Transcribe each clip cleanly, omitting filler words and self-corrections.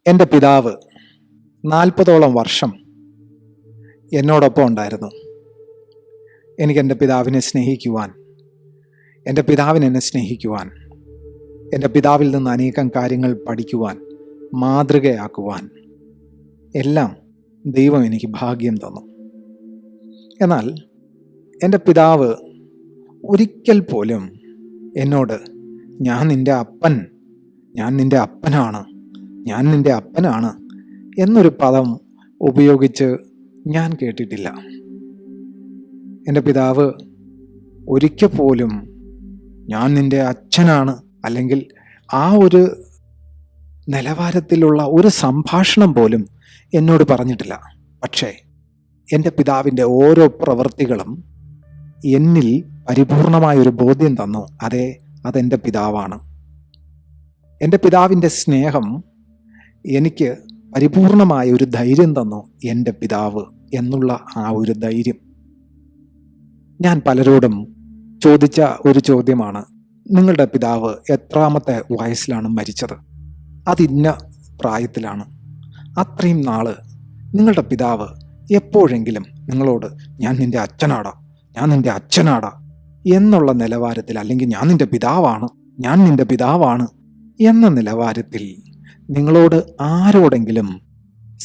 എൻ്റെ പിതാവ് 40ഓളം വർഷം എന്നോടൊപ്പം ഉണ്ടായിരുന്നു. എനിക്ക് എൻ്റെ പിതാവിനെ സ്നേഹിക്കുവാൻ, എൻ്റെ പിതാവിന് എന്നെ സ്നേഹിക്കുവാൻ, എൻ്റെ പിതാവിൽ നിന്ന് അനേകം കാര്യങ്ങൾ പഠിക്കുവാൻ, മാതൃകയാക്കുവാൻ എല്ലാം ദൈവം എനിക്ക് ഭാഗ്യം തന്നു. എന്നാൽ എൻ്റെ പിതാവ് ഒരിക്കൽ പോലും എന്നോട് ഞാൻ നിൻ്റെ അപ്പനാണ് എന്നൊരു പദം ഉപയോഗിച്ച് ഞാൻ കേട്ടിട്ടില്ല. എൻ്റെ പിതാവ് ഒരിക്കൽ പോലും ഞാൻ നിൻ്റെ അച്ഛനാണ് അല്ലെങ്കിൽ ആ ഒരു നിലവാരത്തിലുള്ള ഒരു സംഭാഷണം പോലും എന്നോട് പറഞ്ഞിട്ടില്ല. പക്ഷേ എൻ്റെ പിതാവിൻ്റെ ഓരോ പ്രവൃത്തികളും എന്നിൽ പരിപൂർണമായൊരു ബോധ്യം തന്നു. അതെൻ്റെ പിതാവാണ്. എൻ്റെ പിതാവിൻ്റെ സ്നേഹം എനിക്ക് പരിപൂർണമായ ഒരു ധൈര്യം തന്നു. എൻ്റെ പിതാവ് എന്നുള്ള ആ ഒരു ധൈര്യം. ഞാൻ പലരോടും ചോദിച്ച ഒരു ചോദ്യമാണ്, നിങ്ങളുടെ പിതാവ് എത്രാമത്തെ വയസ്സിലാണ് മരിച്ചത്? അതിന്ന പ്രായത്തിലാണ്. അത്രയും നാള് നിങ്ങളുടെ പിതാവ് എപ്പോഴെങ്കിലും നിങ്ങളോട് ഞാൻ നിന്റെ അച്ഛനാടാ എന്നുള്ള നിലവാരത്തിൽ, അല്ലെങ്കിൽ ഞാൻ നിന്റെ പിതാവാണ് എന്ന നിലവാരത്തിൽ നിങ്ങളോട് ആരോടെങ്കിലും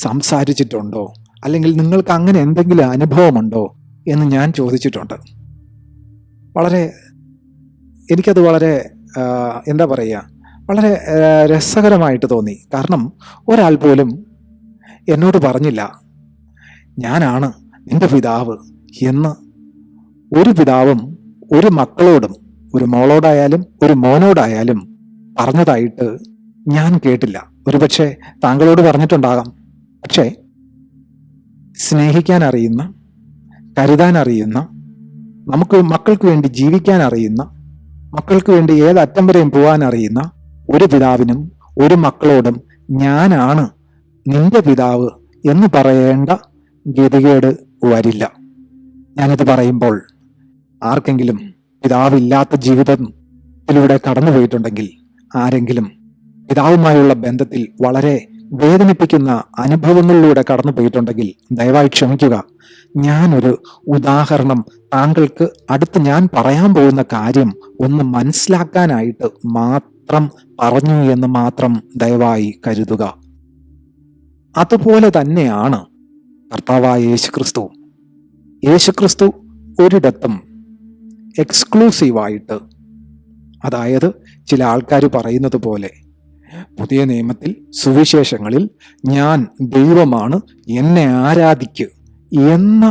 സംസാരിച്ചിട്ടുണ്ടോ? അല്ലെങ്കിൽ നിങ്ങൾക്ക് അങ്ങനെ എന്തെങ്കിലും അനുഭവമുണ്ടോ എന്ന് ഞാൻ ചോദിച്ചിട്ടുണ്ട്. എനിക്കത് വളരെ വളരെ രസകരമായിട്ട് തോന്നി. കാരണം ഒരാൾ പോലും എന്നോട് പറഞ്ഞില്ല ഞാനാണ് നിന്റെ പിതാവ് എന്ന്. ഒരു പിതാവും ഒരു മക്കളോടും, ഒരു മോളോടായാലും ഒരു മോനോടായാലും പറഞ്ഞതായിട്ട് ഞാൻ കേട്ടില്ല. ഒരുപക്ഷെ താങ്കളോട് പറഞ്ഞിട്ടുണ്ടാകാം. പക്ഷേ സ്നേഹിക്കാൻ അറിയുന്ന, കരുതാൻ അറിയുന്ന, മക്കൾക്ക് വേണ്ടി ജീവിക്കാൻ അറിയുന്ന, മക്കൾക്ക് വേണ്ടി ഏതറ്റം വരെയും പോകാൻ അറിയുന്ന ഒരു പിതാവിനും ഒരു മക്കളോടും ഞാനാണ് നിന്റെ പിതാവ് എന്ന് പറയേണ്ട ഗതികേട് വരില്ല. ഞാനിത് പറയുമ്പോൾ ആർക്കെങ്കിലും പിതാവില്ലാത്ത ജീവിതത്തിലൂടെ കടന്നു പോയിട്ടുണ്ടെങ്കിൽ, ആരെങ്കിലും പിതാവുമായുള്ള ബന്ധത്തിൽ വളരെ വേദനിപ്പിക്കുന്ന അനുഭവങ്ങളിലൂടെ കടന്നു പോയിട്ടുണ്ടെങ്കിൽ ദയവായി ക്ഷമിക്കുക. ഞാനൊരു ഉദാഹരണം താങ്കൾക്ക് അടുത്ത് ഞാൻ പറയാൻ പോകുന്ന കാര്യം ഒന്ന് മനസ്സിലാക്കാനായിട്ട് മാത്രം പറഞ്ഞു എന്ന് മാത്രം ദയവായി കരുതുക. അതുപോലെ തന്നെയാണ് കർത്താവായ യേശുക്രിസ്തു ഒരിടത്തും എക്സ്ക്ലൂസീവായിട്ട്, അതായത് ചില ആൾക്കാർ പറയുന്നത് പോലെ പുതിയ നിയമത്തിൽ സുവിശേഷങ്ങളിൽ ഞാൻ ദൈവമാണ്, എന്നെ ആരാധിക്ക് എന്ന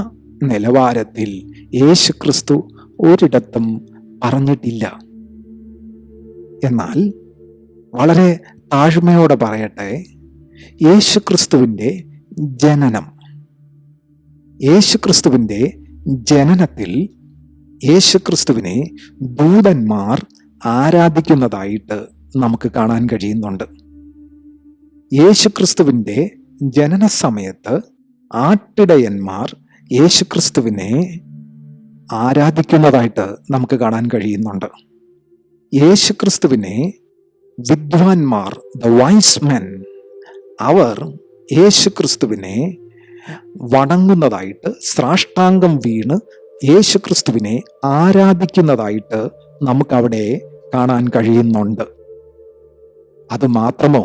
നിലവാരത്തിൽ യേശുക്രിസ്തു ഒരിടത്തും പറഞ്ഞിട്ടില്ല. എന്നാൽ വളരെ താഴ്മയോടെ പറയട്ടെ, യേശുക്രിസ്തുവിൻ്റെ ജനനത്തിൽ യേശുക്രിസ്തുവിനെ ദൂതന്മാർ ആരാധിക്കുന്നതായിട്ട് നമുക്ക് കാണാൻ കഴിയുന്നുണ്ട്. യേശുക്രിസ്തുവിൻ്റെ ജനന സമയത്ത് ആട്ടിടയന്മാർ യേശുക്രിസ്തുവിനെ ആരാധിക്കുന്നതായിട്ട് നമുക്ക് കാണാൻ കഴിയുന്നുണ്ട്. യേശുക്രിസ്തുവിനെ വിദ്വാൻമാർ, ദ വൈസ് മെൻ, അവർ യേശുക്രിസ്തുവിനെ വണങ്ങുന്നതായിട്ട്, സാഷ്ടാംഗം വീണ് യേശുക്രിസ്തുവിനെ ആരാധിക്കുന്നതായിട്ട് നമുക്കവിടെ കാണാൻ കഴിയുന്നുണ്ട്. അത് മാത്രമോ,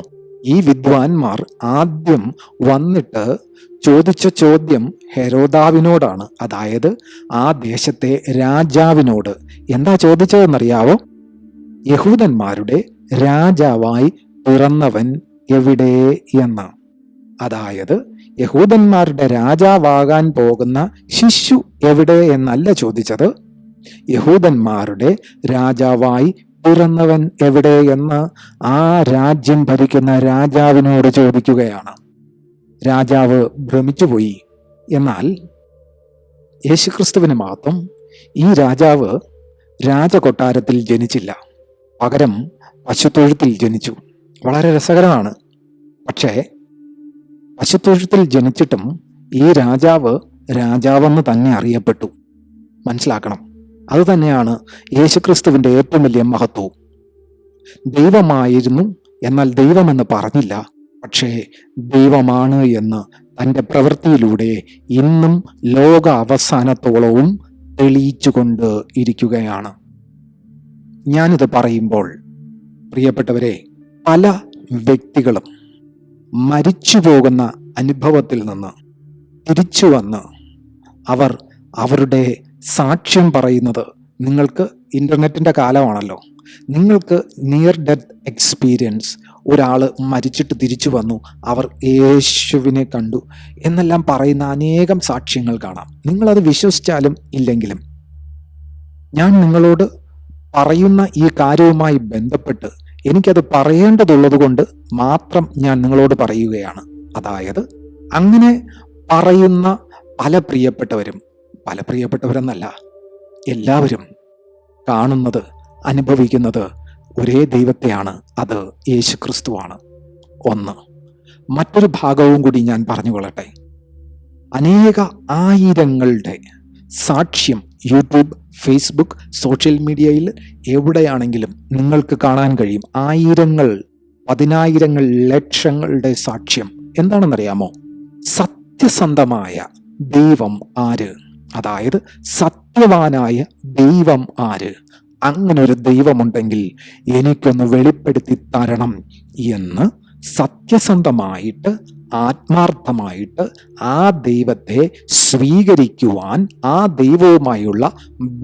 ഈ വിദ്വാൻമാർ ആദ്യം വന്നിട്ട് ചോദിച്ച ചോദ്യം ഹെരോദാവിനോടാണ്, അതായത് ആ ദേശത്തെ രാജാവിനോട്. എന്താ ചോദിച്ചതെന്നറിയാവോ? യഹൂദന്മാരുടെ രാജാവായി പിറന്നവൻ എവിടെ എന്ന്. അതായത് യഹൂദന്മാരുടെ രാജാവാകാൻ പോകുന്ന ശിശു എവിടെ എന്നല്ല ചോദിച്ചത്, യഹൂദന്മാരുടെ രാജാവായി പിറന്നവൻ എവിടെ എന്ന് ആ രാജ്യം ഭരിക്കുന്ന രാജാവിനോട് ചോദിക്കുകയാണ്. രാജാവ് ഭ്രമിച്ചുപോയി. എന്നാൽ യേശുക്രിസ്തുവിന് മാത്രം ഈ രാജാവ് രാജകൊട്ടാരത്തിൽ ജനിച്ചില്ല, പകരം പശുത്തൊഴുത്തിൽ ജനിച്ചു. വളരെ രസകരമാണ്. പക്ഷേ പശുത്തൊഴുത്തിൽ ജനിച്ചിട്ടും ഈ രാജാവെന്ന് തന്നെ അറിയപ്പെട്ടു. മനസ്സിലാക്കണം, അത് തന്നെയാണ് യേശുക്രിസ്തുവിൻ്റെ ഏറ്റവും വലിയ മഹത്വവും. ദൈവമായിരുന്നു, എന്നാൽ ദൈവമെന്ന് പറഞ്ഞില്ല. പക്ഷേ ദൈവമാണ് എന്ന് തൻ്റെ പ്രവൃത്തിയിലൂടെ ഇന്നും ലോക അവസാനത്തോളവും തെളിയിച്ചുകൊണ്ട് ഇരിക്കുകയാണ്. ഞാനിത് പറയുമ്പോൾ പ്രിയപ്പെട്ടവരെ, പല വ്യക്തികളും മരിച്ചു പോകുന്ന അനുഭവത്തിൽ നിന്ന് തിരിച്ചു വന്ന് അവർ അവരുടെ സാക്ഷ്യം പറയുന്നത്, നിങ്ങൾക്ക് ഇൻ്റർനെറ്റിൻ്റെ കാലമാണല്ലോ, നിങ്ങൾക്ക് നിയർ ഡെത്ത് എക്സ്പീരിയൻസ്, ഒരാൾ മരിച്ചിട്ട് തിരിച്ചു വന്നു, അവർ യേശുവിനെ കണ്ടു എന്നെല്ലാം പറയുന്ന അനേകം സാക്ഷ്യങ്ങൾ കാണാം. നിങ്ങളത് വിശ്വസിച്ചാലും ഇല്ലെങ്കിലും ഞാൻ നിങ്ങളോട് പറയുന്ന ഈ കാര്യവുമായി ബന്ധപ്പെട്ട് എനിക്കത് പറയേണ്ടതുള്ളത് കൊണ്ട് മാത്രം ഞാൻ നിങ്ങളോട് പറയുകയാണ്. അതായത് അങ്ങനെ പറയുന്ന പല പ്രിയപ്പെട്ടവരെന്നല്ല, എല്ലാവരും കാണുന്നത് അനുഭവിക്കുന്നത് ഒരേ ദൈവത്തെയാണ്, അത് യേശു ക്രിസ്തുവാണ്. ഒന്ന്. മറ്റൊരു ഭാഗവും കൂടി ഞാൻ പറഞ്ഞുകൊള്ളട്ടെ. അനേക ആയിരങ്ങളുടെ സാക്ഷ്യം യൂട്യൂബ്, ഫേസ്ബുക്ക്, സോഷ്യൽ മീഡിയയിൽ എവിടെയാണെങ്കിലും നിങ്ങൾക്ക് കാണാൻ കഴിയും. ആയിരങ്ങൾ, പതിനായിരങ്ങൾ, ലക്ഷങ്ങളുടെ സാക്ഷ്യം. എന്താണെന്നറിയാമോ? സത്യസന്ധമായ ദൈവം ആര്? അതായത് സത്യവാനായ ദൈവം ആര്? അങ്ങനൊരു ദൈവമുണ്ടെങ്കിൽ എനിക്കൊന്ന് വെളിപ്പെടുത്തി തരണം എന്ന് സത്യസന്ധമായിട്ട് ആത്മാർത്ഥമായിട്ട് ആ ദൈവത്തെ സ്വീകരിക്കുവാൻ, ആ ദൈവവുമായുള്ള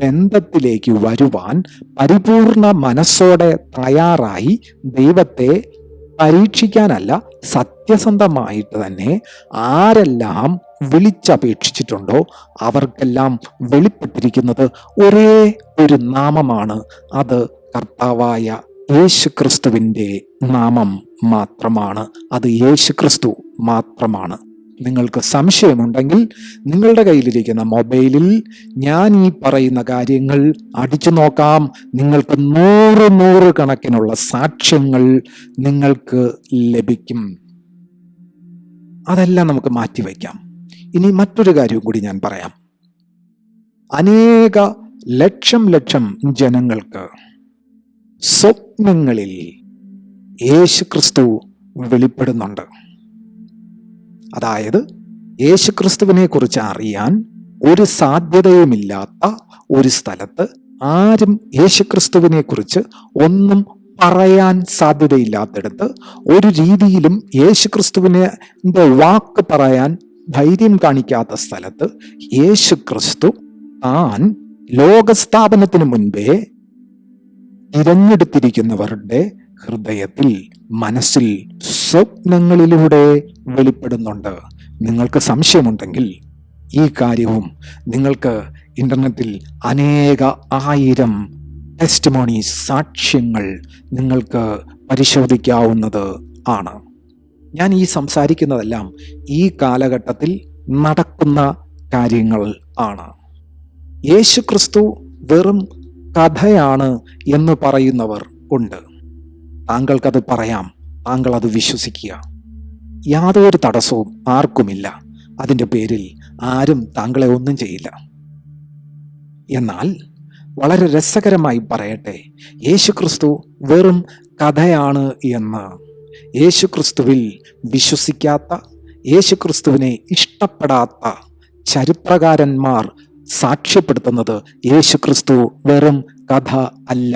ബന്ധത്തിലേക്ക് വരുവാൻ പരിപൂർണ മനസ്സോടെ തയ്യാറായി ദൈവത്തെ പരീക്ഷിക്കാനല്ല, സത്യസന്ധമായിട്ട് തന്നെ ആരെല്ലാം വിളിച്ചപേക്ഷിച്ചിട്ടുണ്ടോ അവർക്കെല്ലാം വെളിപ്പെട്ടിരിക്കുന്നത് ഒരേ ഒരു നാമമാണ്. അത് കർത്താവായ യേശുക്രിസ്തുവിൻ്റെ നാമം മാത്രമാണ്. അത് യേശുക്രിസ്തു മാത്രമാണ്. നിങ്ങൾക്ക് സംശയമുണ്ടെങ്കിൽ നിങ്ങളുടെ കയ്യിലിരിക്കുന്ന മൊബൈലിൽ ഞാൻ ഈ പറയുന്ന കാര്യങ്ങൾ അടിച്ചു നോക്കാം. നിങ്ങൾക്ക് നൂറ് കണക്കിനുള്ള സാക്ഷ്യങ്ങൾ നിങ്ങൾക്ക് ലഭിക്കും. അതെല്ലാം നമുക്ക് മാറ്റിവെക്കാം. ഇനി മറ്റൊരു കാര്യം കൂടി ഞാൻ പറയാം. അനേക ലക്ഷം ജനങ്ങൾക്ക് സ്വപ്നങ്ങളിൽ യേശുക്രിസ്തു വെളിപ്പെടുന്നുണ്ട്. അതായത് യേശുക്രിസ്തുവിനെ കുറിച്ച് അറിയാൻ ഒരു സാധ്യതയുമില്ലാത്ത ഒരു സ്ഥലത്ത് ആരും യേശുക്രിസ്തുവിനെ കുറിച്ച് ഒന്നും പറയാൻ സാധ്യതയില്ലാത്തിടത്ത്, ഒരു രീതിയിലും യേശുക്രിസ്തുവിന്റെ വാക്ക് പറയാൻ ധൈര്യം കാണിക്കാത്ത സ്ഥലത്ത് യേശുക്രിസ്തു താൻ ലോകസ്ഥാപനത്തിന് മുൻപേ തിരഞ്ഞെടുത്തിരിക്കുന്നവരുടെ ഹൃദയത്തിൽ, മനസ്സിൽ, സ്വപ്നങ്ങളിലൂടെ വെളിപ്പെടുന്നുണ്ട്. നിങ്ങൾക്ക് സംശയമുണ്ടെങ്കിൽ ഈ കാര്യവും നിങ്ങൾക്ക് ഇന്റർനെറ്റിൽ അനേക ആയിരം ടെസ്റ്റിമോണീസ്, സാക്ഷ്യങ്ങൾ നിങ്ങൾക്ക് പരിശോധിക്കാവുന്നത് ആണ്. ഞാൻ ഈ സംസാരിക്കുന്നതെല്ലാം ഈ കാലഘട്ടത്തിൽ നടക്കുന്ന കാര്യങ്ങൾ ആണ്. യേശുക്രിസ്തു വെറും കഥയാണ് എന്ന് പറയുന്നവർ ഉണ്ട്. താങ്കൾക്കത് പറയാം, താങ്കൾ അത് വിശ്വസിക്കുക. യാതൊരു തടസ്സവും ആർക്കുമില്ല. അതിൻ്റെ പേരിൽ ആരും താങ്കളെ ഒന്നും ചെയ്യില്ല. എന്നാൽ വളരെ രസകരമായി പറയട്ടെ, യേശുക്രിസ്തു വെറും കഥയാണ് എന്ന് യേശുക്രിസ്തുവിൽ വിശ്വസിക്കാത്ത, യേശുക്രിസ്തുവിനെ ഇഷ്ടപ്പെടാത്ത ചരിത്രകാരന്മാർ സാക്ഷ്യപ്പെടുത്തുന്നത് യേശുക്രിസ്തു വെറും കഥ അല്ല,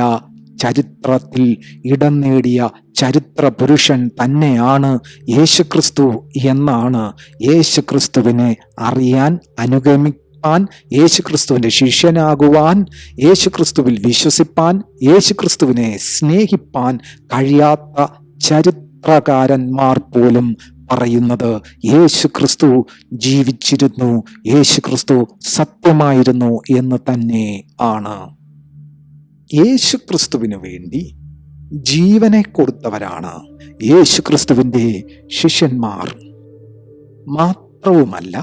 ചരിത്രത്തിൽ ഇടം നേടിയ ചരിത്ര പുരുഷൻ തന്നെയാണ് യേശുക്രിസ്തു എന്നാണ്. യേശുക്രിസ്തുവിനെ അറിയാൻ, അനുഗമിക്കാൻ, യേശുക്രിസ്തുവിന്റെ ശിഷ്യനാകുവാൻ, യേശുക്രിസ്തുവിൽ വിശ്വസിപ്പാൻ, യേശുക്രിസ്തുവിനെ സ്നേഹിപ്പാൻ കഴിയാത്ത ചരിത്രകാരന്മാർ പോലും പറയുന്നത് യേശുക്രിസ്തു ജീവിച്ചിരുന്നു, യേശുക്രിസ്തു സത്യമായിരുന്നു എന്ന് തന്നെ ആണ്. യേശുക്രിസ്തുവിന് വേണ്ടി ജീവനെ കൊടുത്തവരാണ് യേശുക്രിസ്തുവിൻ്റെ ശിഷ്യന്മാർ. മാത്രവുമല്ല,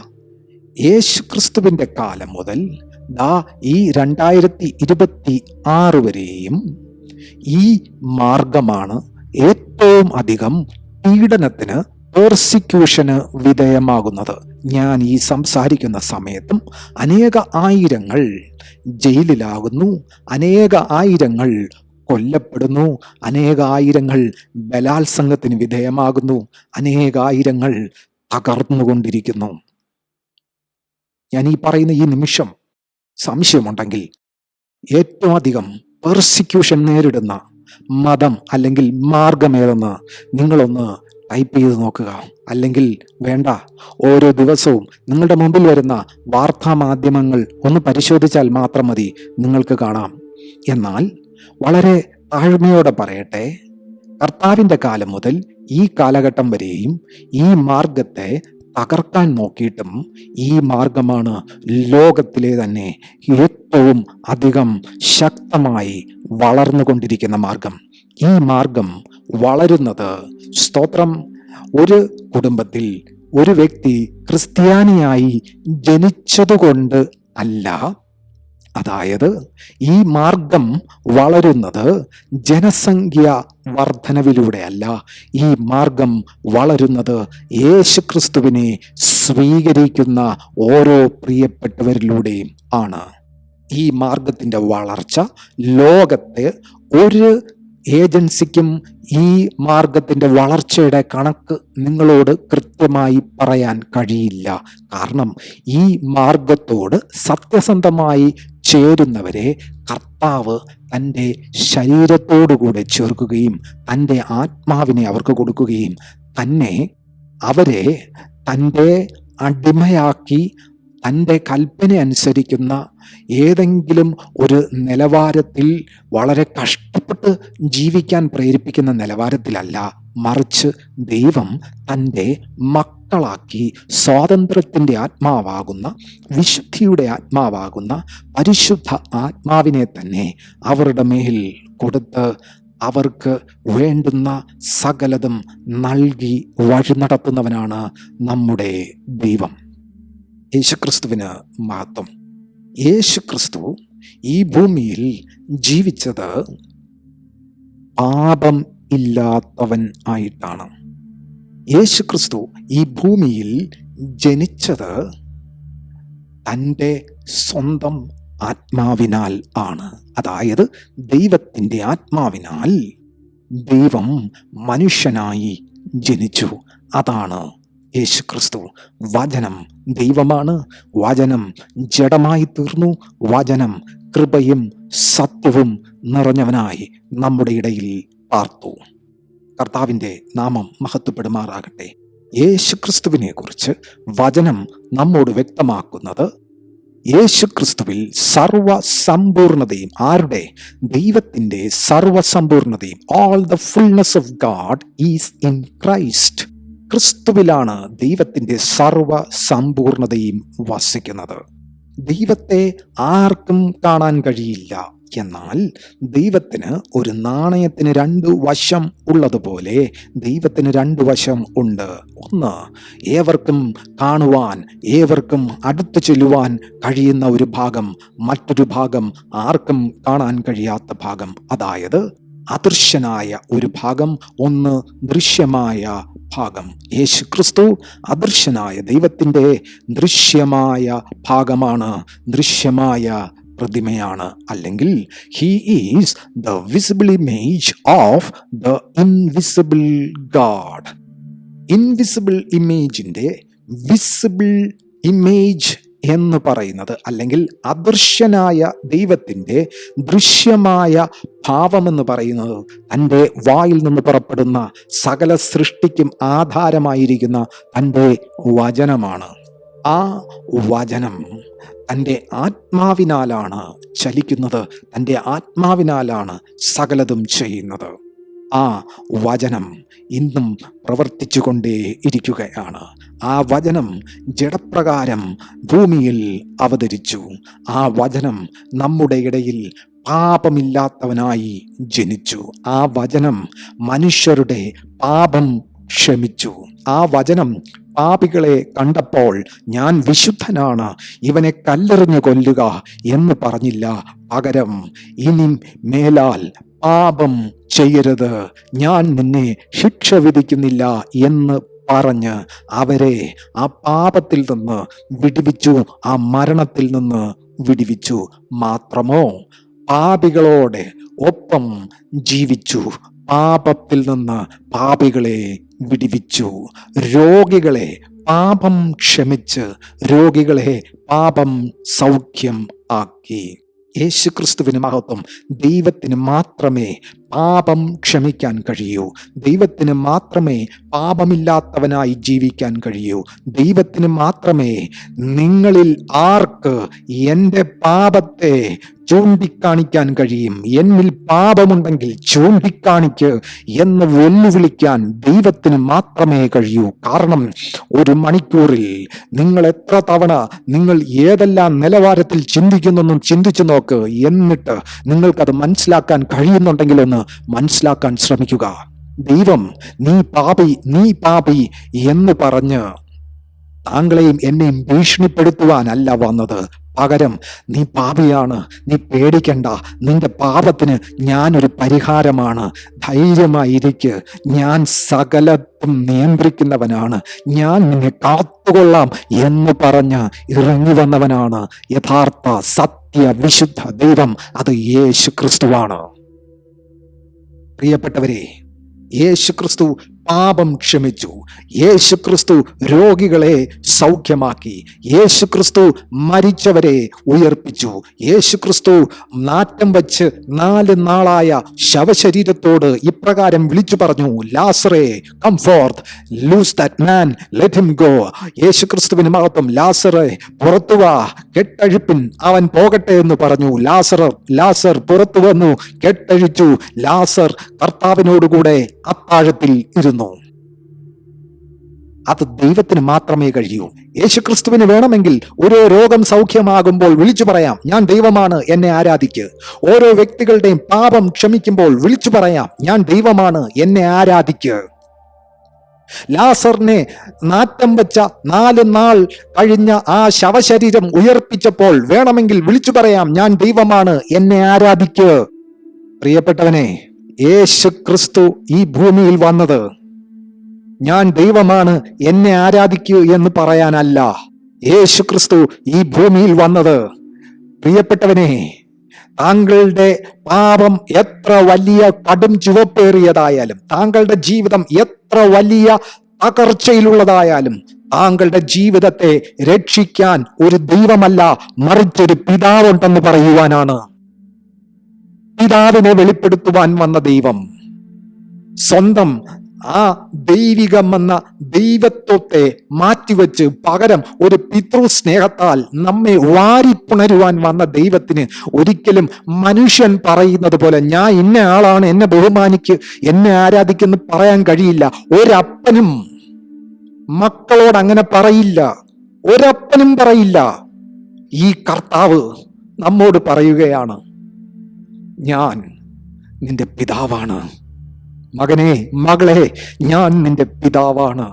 യേശുക്രിസ്തുവിൻ്റെ കാലം മുതൽ ഈ 2026 വരെയും ഈ മാർഗമാണ് ഏറ്റവും അധികം പീഡനത്തിന്, പെർസിക്യൂഷന് വിധേയമാകുന്നത്. ഞാൻ ഈ സംസാരിക്കുന്ന സമയത്തും അനേക ആയിരങ്ങൾ ജയിലിലാകുന്നു, അനേക ആയിരങ്ങൾ കൊല്ലപ്പെടുന്നു, അനേകായിരങ്ങൾ ബലാത്സംഗത്തിന് വിധേയമാകുന്നു, അനേകായിരങ്ങൾ തകർന്നുകൊണ്ടിരിക്കുന്നു. ഞാൻ ഈ പറയുന്ന ഈ നിമിഷം സംശയമുണ്ടെങ്കിൽ ഏറ്റവും അധികം പെർസിക്യൂഷൻ നേരിടുന്ന മതം അല്ലെങ്കിൽ മാർഗമേതെന്ന് നിങ്ങളൊന്ന് ടൈപ്പ് ചെയ്ത് നോക്കുക. അല്ലെങ്കിൽ വേണ്ട, ഓരോ ദിവസവും നിങ്ങളുടെ മുമ്പിൽ വരുന്ന വാർത്താ മാധ്യമങ്ങൾ ഒന്ന് പരിശോധിച്ചാൽ മാത്രം മതി, നിങ്ങൾക്ക് കാണാം. എന്നാൽ വളരെ താഴ്മയോടെ പറയട്ടെ, കർത്താവിൻ്റെ കാലം മുതൽ ഈ കാലഘട്ടം വരെയും ഈ മാർഗത്തെ തകർക്കാൻ നോക്കിയിട്ടും ഈ മാർഗമാണ് ലോകത്തിലെ തന്നെ ഏറ്റവും അധികം ശക്തമായി വളർന്നുകൊണ്ടിരിക്കുന്ന മാർഗം. ഈ മാർഗം വളരുന്നത്, സ്തോത്രം, ഒരു കുടുംബത്തിൽ ഒരു വ്യക്തി ക്രിസ്ത്യാനിയായി ജനിച്ചതുകൊണ്ട് അല്ല. അതായത് ഈ മാർഗം വളരുന്നത് ജനസംഖ്യ വർധനവിലൂടെയല്ല. ഈ മാർഗം വളരുന്നത് യേശുക്രിസ്തുവിനെ സ്വീകരിക്കുന്ന ഓരോ പ്രിയപ്പെട്ടവരിലൂടെയും ആണ്. ഈ മാർഗത്തിൻ്റെ വളർച്ച ലോകത്തെ ഒരു ഏജൻസിക്കും ഈ മാർഗത്തിൻ്റെ വളർച്ചയുടെ കണക്ക് നിങ്ങളോട് കൃത്യമായി പറയാൻ കഴിയില്ല. കാരണം ഈ മാർഗത്തോട് സത്യസന്ധമായി ചേരുന്നവരെ കർത്താവ് തൻ്റെ ശരീരത്തോടുകൂടെ ചേർക്കുകയും തൻ്റെ ആത്മാവിനെ അവർക്ക് കൊടുക്കുകയും തന്നെ അവരെ തൻ്റെ അടിമയാക്കി തൻ്റെ കൽപ്പന അനുസരിക്കുന്ന ഏതെങ്കിലും ഒരു നിലവാരത്തിൽ വളരെ കഷ്ടപ്പെട്ട് ജീവിക്കാൻ പ്രേരിപ്പിക്കുന്ന നിലവാരത്തിലല്ല, മറിച്ച് ദൈവം തൻ്റെ മക്കളാക്കി സ്വാതന്ത്ര്യത്തിൻ്റെ ആത്മാവാകുന്ന, വിശുദ്ധിയുടെ ആത്മാവാകുന്ന പരിശുദ്ധ ആത്മാവിനെ തന്നെ അവരുടെ മേൽ കൊടുത്ത് അവർക്ക് വേണ്ടുന്ന സകലതും നൽകി വഴി നടത്തുന്നവനാണ് നമ്മുടെ ദൈവം. യേശുക്രിസ്തുവിന് മഹത്വം. യേശുക്രിസ്തു ഈ ഭൂമിയിൽ ജീവിച്ചത് പാപം ഇല്ലാത്തവൻ ആയിട്ടാണ്. യേശുക്രിസ്തു ഈ ഭൂമിയിൽ ജനിച്ചത് തൻ്റെ സ്വന്തം ആത്മാവിനാൽ ആണ്. അതായത് ദൈവത്തിൻ്റെ ആത്മാവിനാൽ ദൈവം മനുഷ്യനായി ജനിച്ചു. അതാണ് യേശുക്രിസ്തു. വചനം ദൈവമാണ്. വചനം ജഡമായി തീർന്നു. വചനം കൃപയും സത്യവും നിറഞ്ഞവനായി നമ്മുടെ ഇടയിൽ പാർത്തു. കർത്താവിൻ്റെ നാമം മഹത്വപ്പെടുമാറാകട്ടെ. യേശുക്രിസ്തുവിനെ കുറിച്ച് വചനം നമ്മോട് വ്യക്തമാക്കുന്നത്, യേശുക്രിസ്തുവിൽ സർവസമ്പൂർണതയും, ആരുടെ? ദൈവത്തിൻ്റെ സർവസമ്പൂർണതയും, all the fullness of God is in Christ. ക്രിസ്തുവിലാണ് ദൈവത്തിൻ്റെ സർവസമ്പൂർണതയും വസിക്കുന്നത്. ദൈവത്തെ ആർക്കും കാണാൻ കഴിയില്ല. എന്നാൽ ദൈവത്തിന് ഒരു നാണയത്തിന് രണ്ട് വശം ഉള്ളതുപോലെ ദൈവത്തിന് രണ്ട് വശം ഉണ്ട്. ഒന്ന്, ഏവർക്കും കാണുവാൻ, ഏവർക്കും അടുത്തു ചെല്ലുവാൻ കഴിയുന്ന ഒരു ഭാഗം, മറ്റൊരു ഭാഗം ആർക്കും കാണാൻ കഴിയാത്ത ഭാഗം. അതായത് അദൃശ്യനായ ഒരു ഭാഗം, ഒന്ന് ദൃശ്യമായ ഭാഗം. യേശുക്രിസ്തു അദൃശ്യനായ ദൈവത്തിൻ്റെ ദൃശ്യമായ ഭാഗമാണ്, ദൃശ്യമായ പ്രതിമയാണ്. അല്ലെങ്കിൽ he is the visible image of the invisible God. Invisible ഇമേജിൻ്റെ വിസിബിൾ ഇമേജ് എന്ന് പറയുന്നത്, അല്ലെങ്കിൽ അദൃശ്യനായ ദൈവത്തിൻ്റെ ദൃശ്യമായ ഭാവമെന്ന് പറയുന്നത്, തൻ്റെ വായിൽ നിന്ന് പുറപ്പെടുന്ന സകല സൃഷ്ടിക്കും ആധാരമായിരിക്കുന്ന തൻ്റെ വചനമാണ്. ആ വചനം തൻ്റെ ആത്മാവിനാലാണ് ചലിക്കുന്നത്, തൻ്റെ ആത്മാവിനാലാണ് സകലതും ചെയ്യുന്നത്. ആ വചനം ഇന്നും പ്രവർത്തിച്ചു കൊണ്ടേ ഇരിക്കുകയാണ്. ആ വചനം ജഡപ്രകാരം ഭൂമിയിൽ അവതരിച്ചു. ആ വചനം നമ്മുടെ ഇടയിൽ പാപമില്ലാത്തവനായി ജനിച്ചു. ആ വചനം മനുഷ്യരുടെ പാപം ക്ഷമിച്ചു. ആ വചനം പാപികളെ കണ്ടപ്പോൾ ഞാൻ വിശുദ്ധനാണ്, ഇവനെ കല്ലെറിഞ്ഞു കൊല്ലുക എന്ന് പറഞ്ഞില്ല. പകരം ഇനി മേലാൽ പാപം ചെയ്യരുത്, ഞാൻ നിന്നെ ശിക്ഷ വിധിക്കുന്നില്ല എന്ന് പറഞ്ഞ് അവരെ ആ പാപത്തിൽ നിന്ന് വിടുവിച്ചു, ആ മരണത്തിൽ നിന്ന് വിടുവിച്ചു. മാത്രമോ, പാപികളോട് ഒപ്പം ജീവിച്ചു. പാപത്തിൽ നിന്ന് പാപികളെ വിടുവിച്ചു. രോഗികളെ പാപം ക്ഷമിച്ച് രോഗികളെ പാപം സൗഖ്യം ആക്കി. യേശുക്രിസ്തുവിന് മഹത്വം. ദൈവത്തിന് മാത്രമേ പാപം ക്ഷമിക്കാൻ കഴിയൂ. ദൈവത്തിന് മാത്രമേ പാപമില്ലാത്തവനായി ജീവിക്കാൻ കഴിയൂ. ദൈവത്തിന് മാത്രമേ നിങ്ങളിൽ ആർക്ക് എൻ്റെ പാപത്തെ ചൂണ്ടിക്കാണിക്കാൻ കഴിയും, എന്നിൽ പാപമുണ്ടെങ്കിൽ ചൂണ്ടിക്കാണിക്ക് എന്ന് വെല്ലുവിളിക്കാൻ ദൈവത്തിന് മാത്രമേ കഴിയൂ. കാരണം ഒരു മണിക്കൂറിൽ നിങ്ങൾ എത്ര തവണ നിങ്ങൾ ഏതെല്ലാം നിലവാരത്തിൽ ചിന്തിക്കുന്നെന്നും ചിന്തിച്ചു നോക്ക്. എന്നിട്ട് നിങ്ങൾക്കത് മനസ്സിലാക്കാൻ കഴിയുന്നുണ്ടെങ്കിലൊന്ന് മനസ്സിലാക്കാൻ ശ്രമിക്കുക. ദൈവം നീ പാപി എന്ന് പറഞ്ഞ് താങ്കളെയും എന്നെയും ഭീഷണിപ്പെടുത്തുവാനല്ല വന്നത്. പകരം നീ പാപിയാണ്, നീ പേടിക്കണ്ട, നിന്റെ പാപത്തിന് ഞാനൊരു പരിഹാരമാണ്, ധൈര്യമായിരിക്ക്, ഞാൻ സകലത്തും നിയന്ത്രിക്കുന്നവനാണ്, ഞാൻ നിന്നെ കാത്തുകൊള്ളാം എന്ന് പറഞ്ഞ് ഇറങ്ങി വന്നവനാണ് യഥാർത്ഥ സത്യ വിശുദ്ധ ദൈവം. അത് യേശു ക്രിസ്തുവാണ്. പ്രിയപ്പെട്ടവരെ, യേശുക്രിസ്തു പാപം ക്ഷമിച്ചു. യേശുക്രിസ്തു രോഗികളെ സൗഖ്യമാക്കി. യേശുക്രിസ്തു മരിച്ചവരെ ഉയർപ്പിച്ചു. യേശുക്രിസ്തു നാറ്റം വച്ച് 4 നാളായ ശവശരീരത്തോട് ഇപ്രകാരം വിളിച്ചു പറഞ്ഞു, ലാസറേ come forth, loose that man, let him go. യേശുക്രിസ്തുവിന് മഹത്വം. ലാസറേ പുറത്തു വാ, കെട്ടഴിപ്പിൻ, അവൻ പോകട്ടെ എന്ന് പറഞ്ഞു. ലാസർ പുറത്തു വന്നു, കെട്ടഴിച്ചു. ലാസർ കർത്താവിനോടുകൂടെ അത്താഴത്തിൽ ഇരുന്നു. അത് ദൈവത്തിന് മാത്രമേ കഴിയൂ. യേശുക്രിസ്തുവിന് വേണമെങ്കിൽ ഓരോ രോഗം സൗഖ്യമാകുമ്പോൾ വിളിച്ചു പറയാം, ഞാൻ ദൈവമാണ്, എന്നെ ആരാധിക്ക്. ഓരോ വ്യക്തികളുടെയും പാപം ക്ഷമിക്കുമ്പോൾ വിളിച്ചു പറയാം, ഞാൻ ദൈവമാണ്, എന്നെ ആരാധിക്ക്. ലാസറിനെ നാറ്റം വെച്ച 4 നാൾ കഴിഞ്ഞ ആ ശവശരീരം ഉയർപ്പിച്ചപ്പോൾ വേണമെങ്കിൽ വിളിച്ചു പറയാം, ഞാൻ ദൈവമാണ്, എന്നെ ആരാധിക്ക്. പ്രിയപ്പെട്ടവനെ, യേശുക്രിസ്തു ഈ ഭൂമിയിൽ വന്നത് ഞാൻ ദൈവമാണ്, എന്നെ ആരാധിക്കൂ എന്ന് പറയാനല്ല. യേശുക്രിസ്തു ഈ ഭൂമിയിൽ വന്നത്, പ്രിയപ്പെട്ടവനെ, താങ്കളുടെ പാപം എത്ര വലിയ കടും ചുവപ്പേറിയതായാലും, താങ്കളുടെ ജീവിതം എത്ര വലിയ തകർച്ചയിലുള്ളതായാലും, താങ്കളുടെ ജീവിതത്തെ രക്ഷിക്കാൻ ഒരു ദൈവമല്ല, മറിച്ചൊരു പിതാവുണ്ടെന്ന് പറയുവാനാണ്. പിതാവിനെ വെളിപ്പെടുത്തുവാൻ വന്ന ദൈവം സ്വന്തം ആ ദൈവികമെന്ന ദൈവത്വത്തെ മാറ്റിവെച്ച് പകരം ഒരു പിതൃ സ്നേഹത്താൽ നമ്മെ വാരിപ്പുണരുവാൻ വന്ന ദൈവത്തിന് ഒരിക്കലും മനുഷ്യൻ പറയുന്നത് പോലെ ഞാൻ ഇന്ന ആളാണ്, എന്നെ ബഹുമാനിക്ക്, എന്നെ ആരാധിക്കെന്ന് പറയാൻ കഴിയില്ല. ഒരപ്പനും മക്കളോട് അങ്ങനെ പറയില്ല, ഒരപ്പനും പറയില്ല. ഈ കർത്താവ് നമ്മോട് പറയുകയാണ്, ഞാൻ നിന്റെ പിതാവാണ്. മകനെ, മകളെ, ഞാൻ നിന്റെ പിതാവാണ്.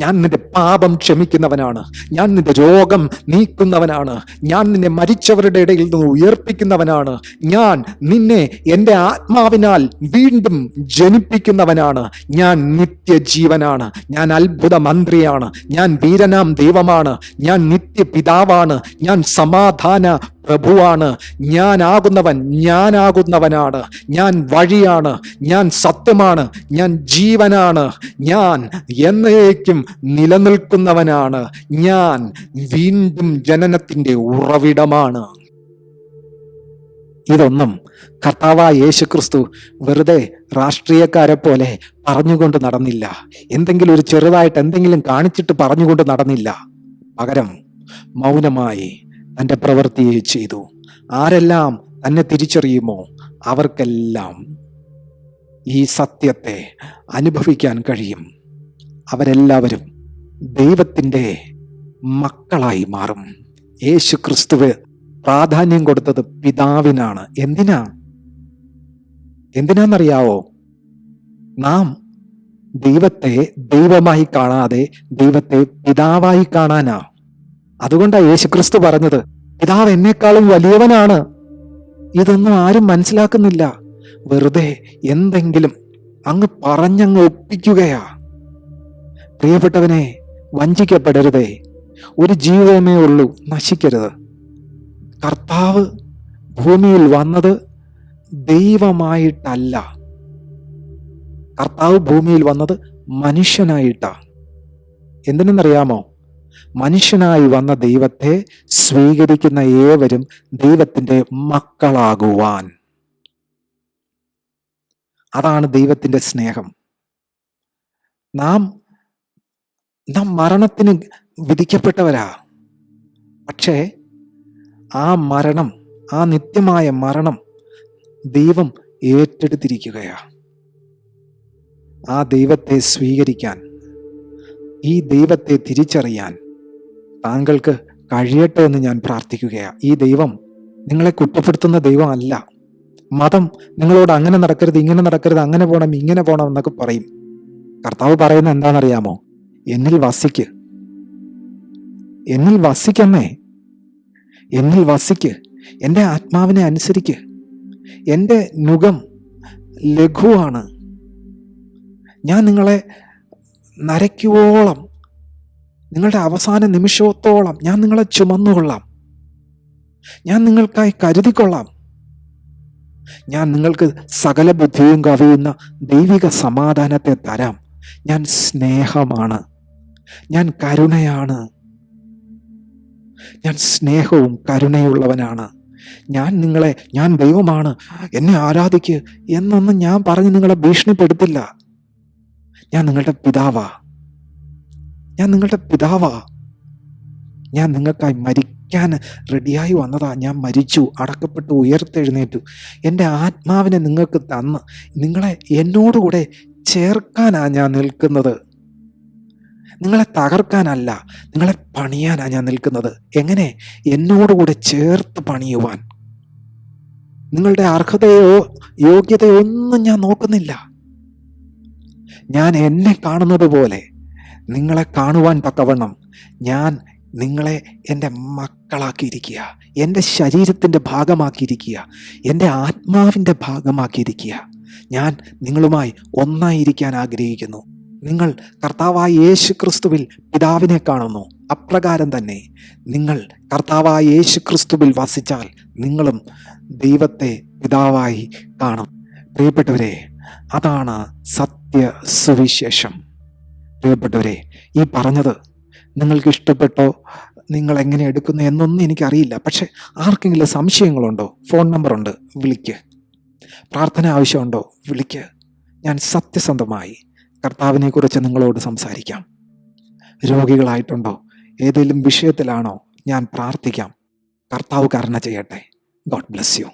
ഞാൻ നിന്റെ പാപം ക്ഷമിക്കുന്നവനാണ്. ഞാൻ നിന്റെ രോഗം നീക്കുന്നവനാണ്. ഞാൻ നിന്നെ മരിച്ചവരുടെ ഇടയിൽ നിന്ന് ഉയർപ്പിക്കുന്നവനാണ്. ഞാൻ നിന്നെ എൻ്റെ ആത്മാവിനാൽ വീണ്ടും ജനിപ്പിക്കുന്നവനാണ്. ഞാൻ നിത്യജീവനാണ്. ഞാൻ അത്ഭുത മന്ത്രിയാണ്. ഞാൻ വീരനാം ദൈവമാണ്. ഞാൻ നിത്യപിതാവാണ്. ഞാൻ സമാധാന പ്രഭുവാണ്. ഞാനാകുന്നവനാണ്. ഞാൻ വഴിയാണ്. ഞാൻ സത്യമാണ്. ഞാൻ ജീവനാണ്. ഞാൻ എന്നേക്കും നിലനിൽക്കുന്നവനാണ്. ഞാൻ വീണ്ടും ജനനത്തിന്റെ ഉറവിടമാണ്. ഇതൊന്നും കർത്താവായ യേശുക്രിസ്തു വെറുതെ രാഷ്ട്രീയക്കാരെ പോലെ പറഞ്ഞുകൊണ്ട് നടന്നില്ല. എന്തെങ്കിലും ഒരു ചെറുതായിട്ട് എന്തെങ്കിലും കാണിച്ചിട്ട് പറഞ്ഞുകൊണ്ട് നടന്നില്ല. പകരം മൗനമായി തൻ്റെ പ്രവൃത്തിയെ ചെയ്തു. ആരെല്ലാം തന്നെ തിരിച്ചറിയുമോ അവർക്കെല്ലാം ഈ സത്യത്തെ അനുഭവിക്കാൻ കഴിയും. അവരെല്ലാവരും ദൈവത്തിൻ്റെ മക്കളായി മാറും. യേശു ക്രിസ്തുവ് പ്രാധാന്യം കൊടുത്തത് പിതാവിനാണ്. എന്തിനാന്നറിയാവോ? നാം ദൈവത്തെ ദൈവമായി കാണാതെ ദൈവത്തെ പിതാവായി കാണാനാ. അതുകൊണ്ടാണ് യേശുക്രിസ്തു പറഞ്ഞത്, പിതാവ് എന്നെക്കാളും വലിയവനാണ്. ഇതൊന്നും ആരും മനസ്സിലാക്കുന്നില്ല. വെറുതെ എന്തെങ്കിലും അങ്ങ് പറഞ്ഞങ്ങ് ഒപ്പിക്കുകയാ. പ്രിയപ്പെട്ടവനെ, വഞ്ചിക്കപ്പെടരുതേ. ഒരു ജീവിതമേ ഉള്ളൂ, നശിക്കരുത്. കർത്താവ് ഭൂമിയിൽ വന്നത് ദൈവമായിട്ടല്ല. കർത്താവ് ഭൂമിയിൽ വന്നത് മനുഷ്യനായിട്ടാ. എന്തിനെന്നറിയാമോ? മനുഷ്യനായി വന്ന ദൈവത്തെ സ്വീകരിക്കുന്ന ഏവരും ദൈവത്തിന്റെ മക്കളാകുവാൻ. അതാണ് ദൈവത്തിന്റെ സ്നേഹം. നാം മരണത്തിന് വിധിക്കപ്പെട്ടവരാ. പക്ഷേ ആ മരണം, ആ നിത്യമായ മരണം ദൈവം ഏറ്റെടുത്തിരിക്കുകയാ. ആ ദൈവത്തെ സ്വീകരിക്കാൻ, ഈ ദൈവത്തെ തിരിച്ചറിയാൻ താങ്കൾക്ക് കഴിയട്ടെ എന്ന് ഞാൻ പ്രാർത്ഥിക്കുകയാണ്. ഈ ദൈവം നിങ്ങളെ കുറ്റപ്പെടുത്തുന്ന ദൈവമല്ല. മതം നിങ്ങളോട് അങ്ങനെ നടക്കരുത്, ഇങ്ങനെ നടക്കരുത്, അങ്ങനെ പോകണം, ഇങ്ങനെ പോകണം എന്നൊക്കെ പറയും. കർത്താവ് പറയുന്നത് എന്താണെന്നറിയാമോ? എന്നിൽ വസിക്ക്, എന്നിൽ വസിക്കന്നേ, എന്നിൽ വസിക്ക്, എൻ്റെ ആത്മാവിനെ അനുസരിക്ക്. എൻ്റെ നുകം ലഘുവാണ്. ഞാൻ നിങ്ങളെ നരയ്ക്കുവോളം, നിങ്ങളുടെ അവസാന നിമിഷത്തോളം ഞാൻ നിങ്ങളെ ചുമന്നുകൊള്ളാം. ഞാൻ നിങ്ങൾക്കായി കരുതിക്കൊള്ളാം. ഞാൻ നിങ്ങൾക്ക് സകല ബുദ്ധിയും കവിയുന്ന ദൈവിക സമാധാനത്തെ തരാം. ഞാൻ സ്നേഹമാണ്, ഞാൻ കരുണയാണ്, ഞാൻ സ്നേഹവും കരുണയുള്ളവനാണ്. ഞാൻ ദൈവമാണ്, എന്നെ ആരാധിക്ക് എന്നൊന്നും ഞാൻ പറഞ്ഞ് നിങ്ങളെ ഭീഷണിപ്പെടുത്തില്ല. ഞാൻ നിങ്ങളുടെ പിതാവാ, ഞാൻ നിങ്ങളുടെ പിതാവാ. ഞാൻ നിങ്ങൾക്കായി മരിക്കാൻ റെഡിയായി വന്നതാ. ഞാൻ മരിച്ചു, അടക്കപ്പെട്ടു, ഉയർത്തെഴുന്നേറ്റു. എൻ്റെ ആത്മാവിനെ നിങ്ങൾക്ക് തന്ന് നിങ്ങളെ എന്നോടുകൂടെ ചേർക്കാനാ ഞാൻ നിൽക്കുന്നത്. നിങ്ങളെ തകർക്കാനല്ല, നിങ്ങളെ പണിയാനാ ഞാൻ നിൽക്കുന്നത്. എങ്ങനെ? എന്നോടുകൂടെ ചേർത്ത് പണിയുവാൻ. നിങ്ങളുടെ അർഹതയോ യോഗ്യതയോ ഒന്നും ഞാൻ നോക്കുന്നില്ല. ഞാൻ എന്നെ കാണുന്നത് പോലെ നിങ്ങളെ കാണുവാൻ തക്കവണ്ണം ഞാൻ നിങ്ങളെ എൻ്റെ മക്കളാക്കിയിരിക്കുക, എൻ്റെ ശരീരത്തിൻ്റെ ഭാഗമാക്കിയിരിക്കുക, എൻ്റെ ആത്മാവിൻ്റെ ഭാഗമാക്കിയിരിക്കുക. ഞാൻ നിങ്ങളുമായി ഒന്നായിരിക്കാൻ ആഗ്രഹിക്കുന്നു. നിങ്ങൾ കർത്താവായ യേശു ക്രിസ്തുവിൽ പിതാവിനെ കാണുന്നു. അപ്രകാരം തന്നെ നിങ്ങൾ കർത്താവായ യേശു ക്രിസ്തുവിൽ വസിച്ചാൽ നിങ്ങളും ദൈവത്തെ പിതാവായി കാണും. പ്രിയപ്പെട്ടവരെ, അതാണ് സത്യ സുവിശേഷം. പ്രിയപ്പെട്ടവരെ, ഈ പറഞ്ഞത് നിങ്ങൾക്ക് ഇഷ്ടപ്പെട്ടോ, നിങ്ങൾ എങ്ങനെ എടുക്കുന്നു എന്നൊന്നും എനിക്കറിയില്ല. പക്ഷെ ആർക്കെങ്കിലും സംശയങ്ങളുണ്ടോ? ഫോൺ നമ്പറുണ്ട്, വിളിക്ക്. പ്രാർത്ഥന ആവശ്യമുണ്ടോ? വിളിക്ക്. ഞാൻ സത്യസന്ധമായി കർത്താവിനെക്കുറിച്ച് നിങ്ങളോട് സംസാരിക്കാം. രോഗികളായിട്ടുണ്ടോ? ഏതെങ്കിലും വിഷയത്തിലാണോ? ഞാൻ പ്രാർത്ഥിക്കാം. കർത്താവ് കരുണ ചെയ്യട്ടെ. God bless you.